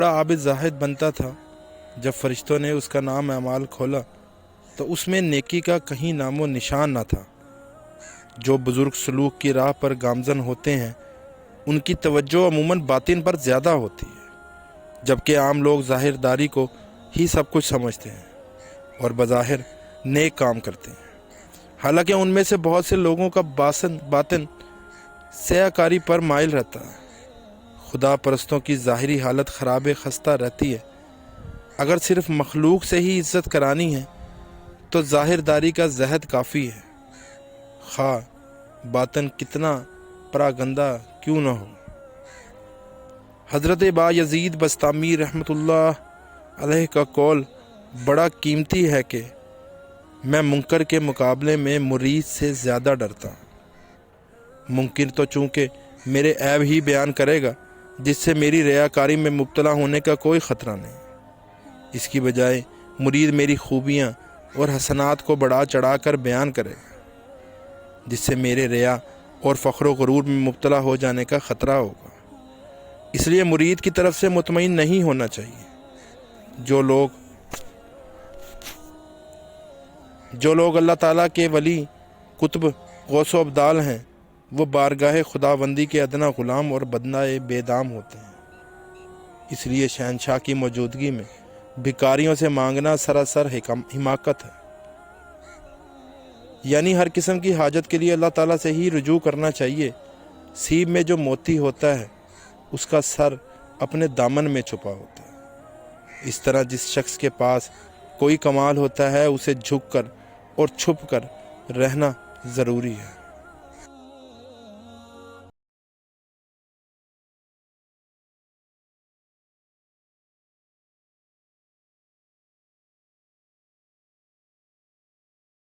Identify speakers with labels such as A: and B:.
A: بڑا عابد زاہد بنتا تھا۔ جب فرشتوں نے اس کا نام اعمال کھولا تو اس میں نیکی کا کہیں نام و نشان نہ تھا۔ جو بزرگ سلوک کی راہ پر گامزن ہوتے ہیں ان کی توجہ عموماً باطن پر زیادہ ہوتی ہے، جبکہ عام لوگ ظاہر داری کو ہی سب کچھ سمجھتے ہیں اور بظاہر نیک کام کرتے ہیں، حالانکہ ان میں سے بہت سے لوگوں کا باطن سیاکاری پر مائل رہتا ہے۔ خدا پرستوں کی ظاہری حالت خراب خستہ رہتی ہے۔ اگر صرف مخلوق سے ہی عزت کرانی ہے تو ظاہر داری کا زہد کافی ہے، خواہ باطن کتنا پراگندہ کیوں نہ ہو۔ حضرت با یزید بسطامی رحمۃ اللہ علیہ کا قول بڑا قیمتی ہے کہ میں منکر کے مقابلے میں مرید سے زیادہ ڈرتا ہوں۔ منکر تو چونکہ میرے عیب ہی بیان کرے گا، جس سے میری ریاکاری میں مبتلا ہونے کا کوئی خطرہ نہیں۔ اس کی بجائے مرید میری خوبیاں اور حسنات کو بڑھا چڑھا کر بیان کرے گا، جس سے میرے ریا اور فخر و غرور میں مبتلا ہو جانے کا خطرہ ہوگا۔ اس لیے مرید کی طرف سے مطمئن نہیں ہونا چاہیے۔ جو لوگ اللہ تعالیٰ کے ولی، قطب، غوث و ابدال ہیں، وہ بارگاہ خداوندی کے ادنا غلام اور بدنہ بے دام ہوتے ہیں۔ اس لیے شہنشاہ کی موجودگی میں بھکاریوں سے مانگنا سراسر حماقت ہے۔ یعنی ہر قسم کی حاجت کے لیے اللہ تعالیٰ سے ہی رجوع کرنا چاہیے۔ سیب میں جو موتی ہوتا ہے اس کا سر اپنے دامن میں چھپا ہوتا ہے۔ اس طرح جس شخص کے پاس کوئی کمال ہوتا ہے اسے جھک کر اور چھپ کر رہنا ضروری ہے۔